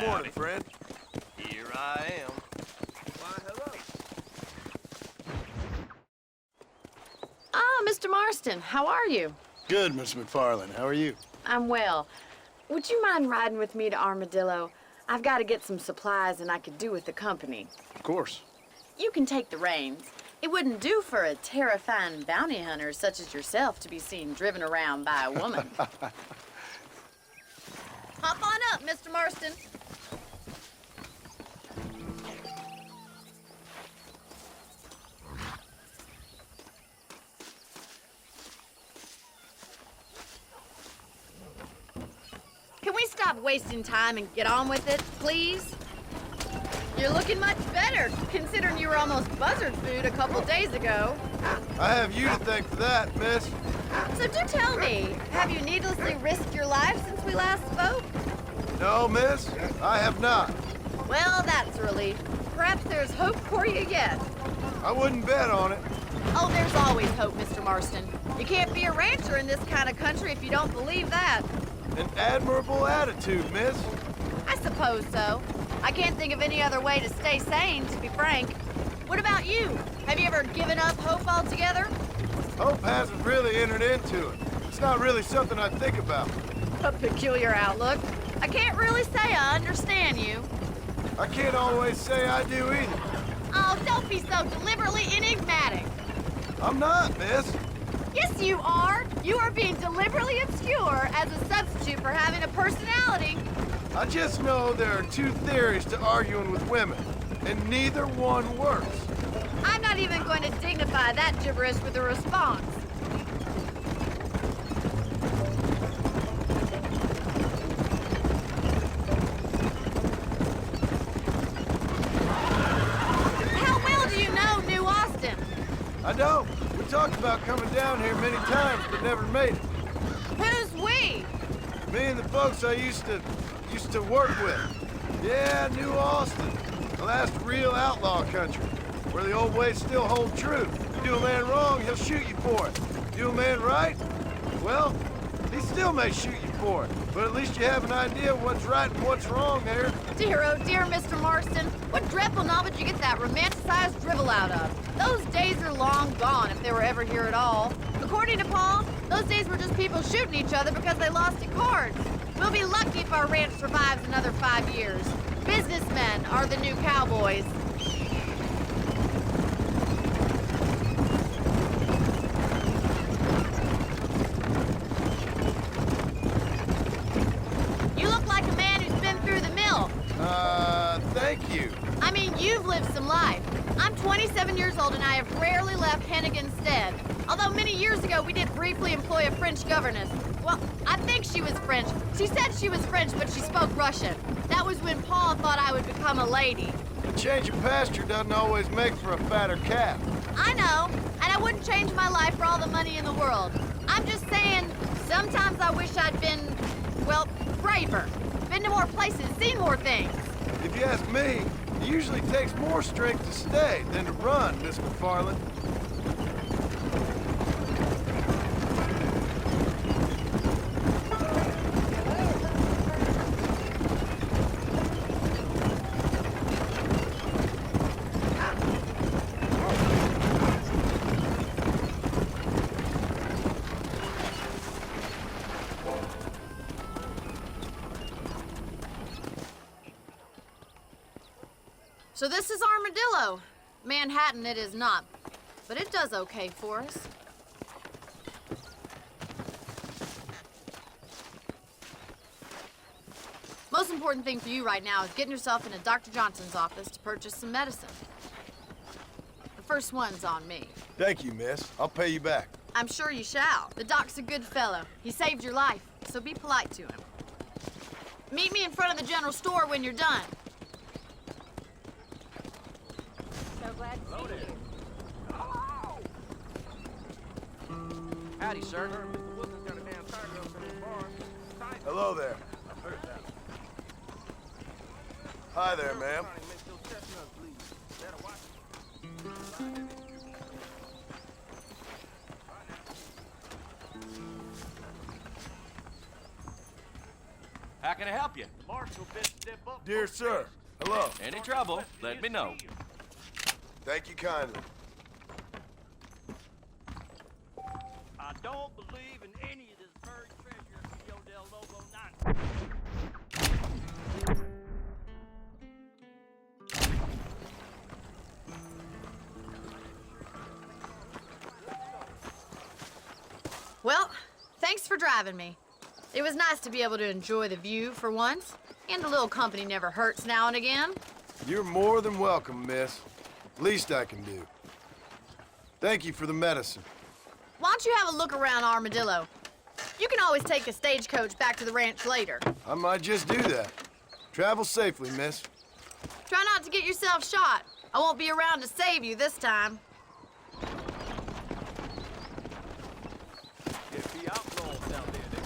morning, friend. Here I am. Why, hello. Ah, Mr. Marston, how are you? Good, Miss McFarland. How are you? I'm well. Would you mind riding with me to Armadillo? I've got to get some supplies and I could do with the company. Of course. You can take the reins. It wouldn't do for a terrifying bounty hunter such as yourself to be seen driven around by a woman. Hop on up, Mr. Marston. Can we stop wasting time and get on with it, please? You're looking much better, considering you were almost buzzard food a couple days ago. I have you to thank for that, miss. So do tell me, have you needlessly risked your life since we last spoke? No, miss, I have not. Well, that's a relief. Perhaps there's hope for you yet. I wouldn't bet on it. Oh, there's always hope, Mr. Marston. You can't be a rancher in this kind of country if you don't believe that. An admirable attitude, miss. I suppose so. I can't think of any other way to stay sane, to be frank. What about you? Have you ever given up hope altogether? Hope hasn't really entered into it. It's not really something I think about. A peculiar outlook. I can't really say I understand you. I can't always say I do either. Oh, don't be so deliberately enigmatic. I'm not, miss. Yes, you are. You are being deliberately obscure as a substitute for having a personality. I just know there are two theories to arguing with women, and neither one works. I'm not even going to dignify that gibberish with a response. How well do you know New Austin? I don't. We talked about coming down here many times, but never made it. Who's we? Me and the folks I used to work with. Yeah, New Austin. The last real outlaw country, where the old ways still hold true. You do a man wrong, he'll shoot you for it. Do a man right, well, he still may shoot you for it. But at least you have an idea of what's right and what's wrong there. Dear, oh dear, Mr. Marston. What dreadful novel did you get that romanticized drivel out of? Those days are long gone, if they were ever here at all. According to Paul, those days were just people shooting each other because they lost at cards. We'll be lucky if our ranch survives another 5 years. Businessmen are the new cowboys. You look like a man who's been through the mill. Thank you. I mean, you've lived some life. I'm 27 years old and I have rarely left Hennigan's stead. Although many years ago we did briefly employ a French governess. Well, I think she was French. She said she was French, but she spoke Russian. That was when Paul thought I would become a lady. A change of pasture doesn't always make for a fatter calf. I know, and I wouldn't change my life for all the money in the world. I'm just saying, sometimes I wish I'd been, well, braver. Been to more places, seen more things. If you ask me, it usually takes more strength to stay than to run, Miss McFarland. So this is Armadillo. Manhattan it is not, but it does okay for us. Most important thing for you right now is getting yourself into Dr. Johnson's office to purchase some medicine. The first one's on me. Thank you, miss. I'll pay you back. I'm sure you shall. The doc's a good fellow. He saved your life, so be polite to him. Meet me in front of the general store when you're done. So glad to see you. Howdy, sir. Hello there. Hi there, ma'am. How can I help you? Dear sir, hello. Any trouble, let me know. Thank you kindly. I don't believe in any of this buried treasure in Rio del Lobo 9. Well, thanks for driving me. It was nice to be able to enjoy the view for once, and a little company never hurts now and again. You're more than welcome, miss. Least I can do. Thank you for the medicine. Why don't you have a look around Armadillo? You can always take a stagecoach back to the ranch later. I might just do that. Travel safely, miss. Try not to get yourself shot. I won't be around to save you this time. If the outlaws down there, they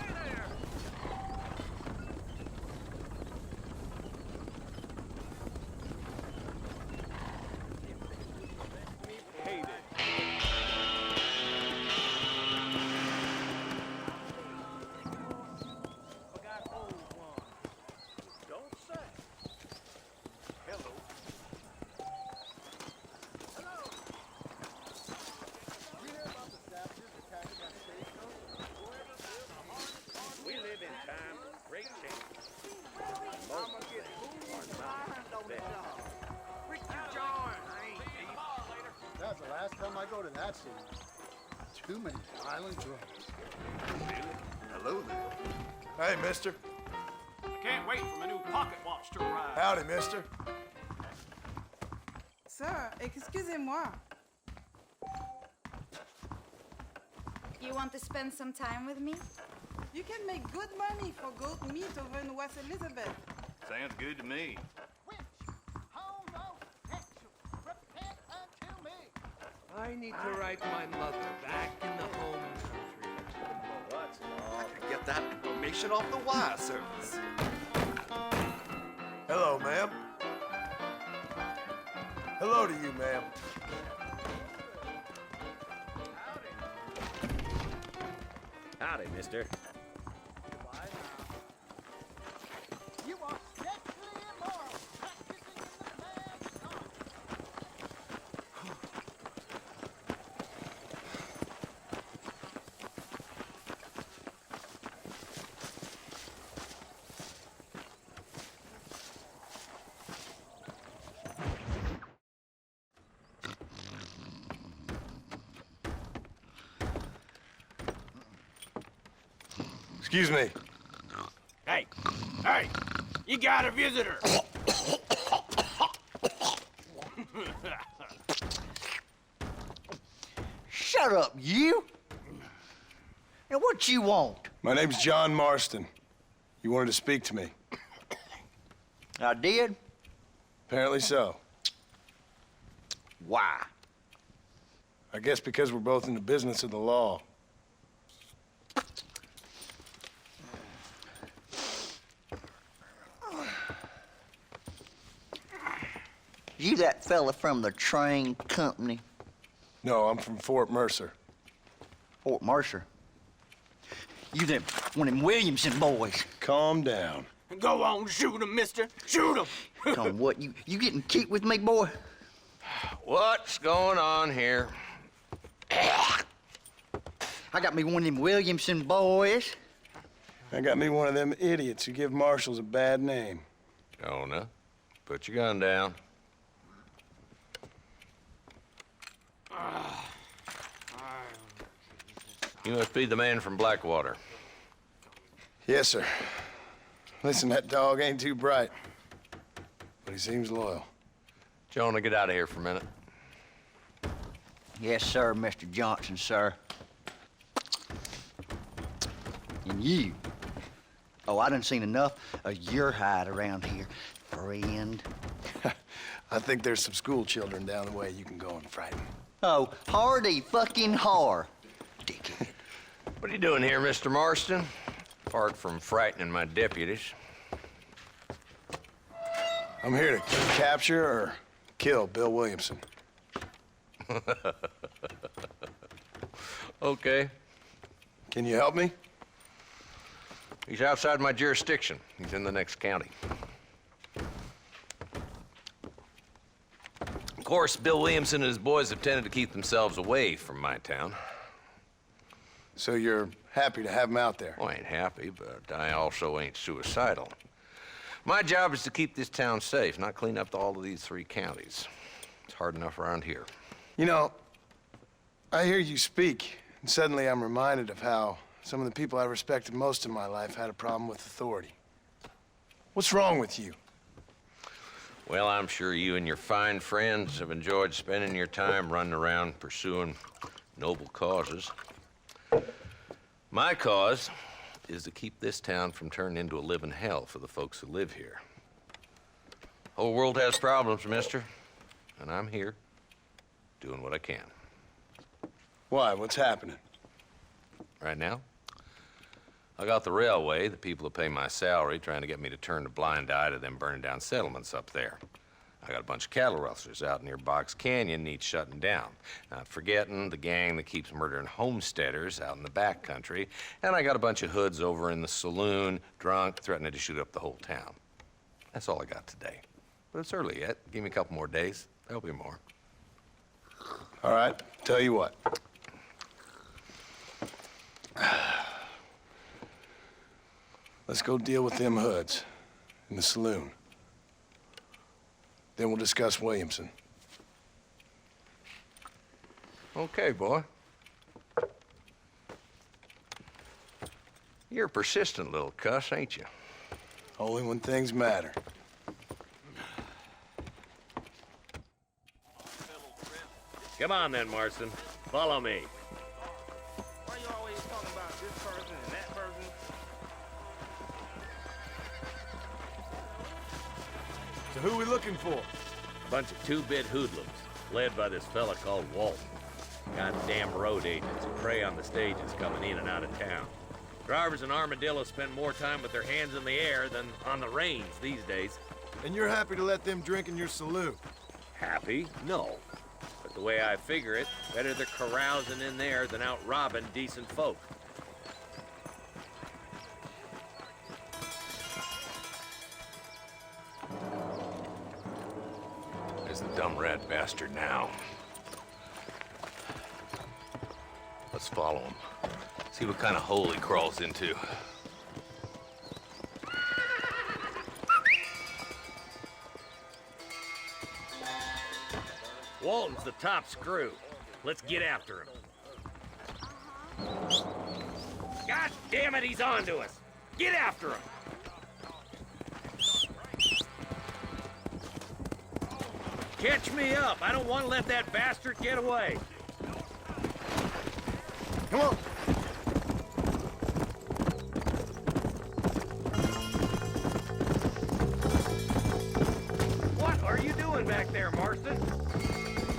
Hey there! Hate it. Forgot old one. Don't say. Hello. We live in times of great change. Mama get Richard John, I ain't thief. That's the last time I go to that city. Too many violent drugs. Hello there. Hey, mister. I can't wait for my new pocket watch to arrive. Howdy, mister. Sir, excusez-moi. You want to spend some time with me? You can make good money for goat meat over in West Elizabeth. Sounds good to me. I need to write my mother back in the home country. I could get that information off the wire service. Hello, ma'am. Hello to you, ma'am. Howdy, mister. You are sexually immoral, practicing in the man's tongue. Excuse me. Hey, hey, you got a visitor. Shut up, you! Now, what you want? My name's John Marston. You wanted to speak to me. I did? Apparently so. Why? I guess because we're both in the business of the law. You that fella from the train company? No, I'm from Fort Mercer. Fort Mercer? You them one of them Williamson boys? Calm down. Go on, shoot him, mister. Shoot him. Come what, you getting kicked with me, boy? What's going on here? I got me one of them Williamson boys. I got me one of them idiots who give marshals a bad name. Jonah, put your gun down. You must be the man from Blackwater. Yes, sir. Listen, that dog ain't too bright, but he seems loyal. Jonah, get out of here for a minute. Yes, sir, Mr. Johnson, sir. And you. Oh, I done seen enough of your hide around here, friend. I think there's some school children down the way you can go and frighten. Oh, hardy fucking har. Dickhead. What are you doing here, Mr. Marston? Apart from frightening my deputies. I'm here to capture or kill Bill Williamson. Okay. Can you help me? He's outside my jurisdiction. He's in the next county. Of course, Bill Williamson and his boys have tended to keep themselves away from my town. So you're happy to have him out there? Well, I ain't happy, but I also ain't suicidal. My job is to keep this town safe, not clean up all of these 3 counties. It's hard enough around here. You know, I hear you speak, and suddenly I'm reminded of how some of the people I respected most in my life had a problem with authority. What's wrong with you? Well, I'm sure you and your fine friends have enjoyed spending your time running around pursuing noble causes. My cause is to keep this town from turning into a living hell for the folks who live here. Whole world has problems, mister, and I'm here doing what I can. Why? What's happening? Right now, I got the railway, the people who pay my salary, trying to get me to turn a blind eye to them burning down settlements up there. I got a bunch of cattle rustlers out near Box Canyon needs shutting down. Not forgetting the gang that keeps murdering homesteaders out in the back country. And I got a bunch of hoods over in the saloon, drunk, threatening to shoot up the whole town. That's all I got today. But it's early yet. Give me a couple more days. There'll be more. All right, tell you what. Let's go deal with them hoods in the saloon. Then we'll discuss Williamson. Okay, boy. You're a persistent little cuss, ain't you? Only when things matter. Come on then, Marston. Follow me. Why you always talking about this person and that person? So who we looking for? A bunch of 2-bit hoodlums, led by this fella called Walton. Goddamn road agents who prey on the stages coming in and out of town. Drivers in Armadillo spend more time with their hands in the air than on the reins these days. And you're happy to let them drink in your saloon? Happy? No. But the way I figure it, better they're carousing in there than out robbing decent folk. There's the dumb rat bastard now. Let's follow him. See what kind of hole he crawls into. Walton's the top screw. Let's get after him. God damn it, he's on to us. Get after him. Catch me up. I don't want to let that bastard get away. Come on. What are you doing back there, Marston?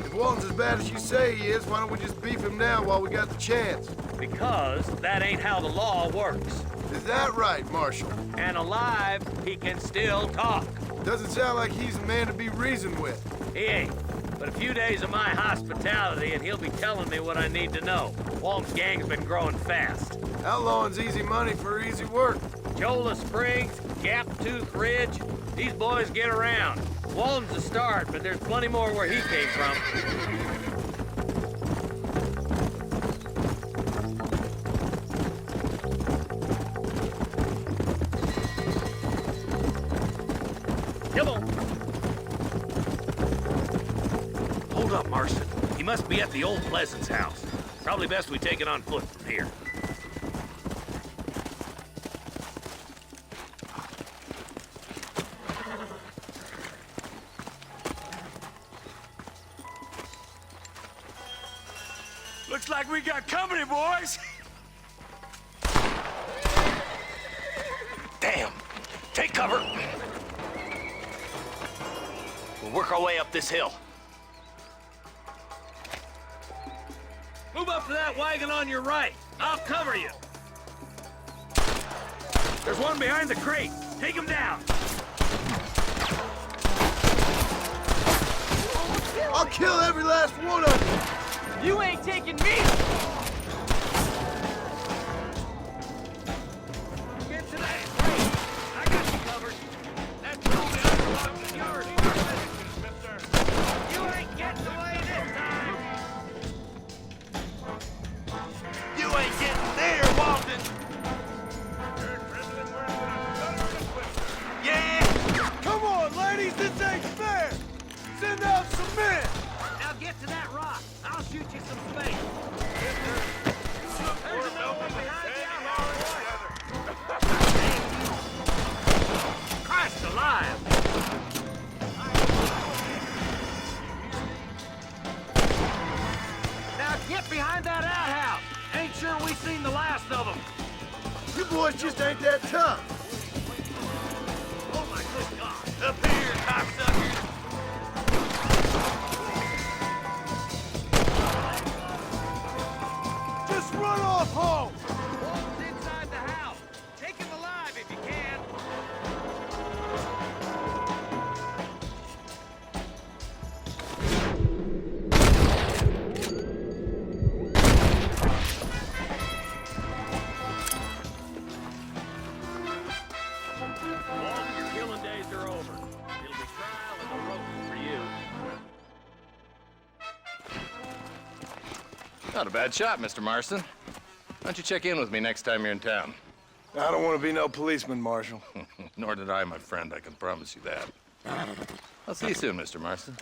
If Walton's as bad as you say he is, why don't we just beef him now while we got the chance? Because that ain't how the law works. Is that right, Marshal? And alive, he can still talk. Doesn't sound like he's a man to be reasoned with. He ain't. But a few days of my hospitality and he'll be telling me what I need to know. Walton's gang's been growing fast. Outlawing's easy money for easy work. Cholla Springs, Gap-Tooth Ridge, these boys get around. Walton's the start, but there's plenty more where he came from. Come on. Hold up, Marston. He must be at the old Pleasance house. Probably best we take it on foot from here. Looks like we got company, boys. Damn! Take cover! We'll work our way up this hill. Move up to that wagon on your right. I'll cover you. There's one behind the crate. Take him down. I'll kill every last one of you! You ain't taking me. behind that outhouse. Ain't sure we seen the last of them. You boys just ain't that tough. Oh my good God. Up here, cocksuckers. Just run off home. Walton's inside the house. Take him alive if you can. Walton, your killing days are over. It'll be trial and the ropes for you. Not a bad shot, Mr. Marston. Why don't you check in with me next time you're in town? I don't want to be no policeman, Marshal. Nor did I, my friend, I can promise you that. I'll see you soon, Mr. Marston.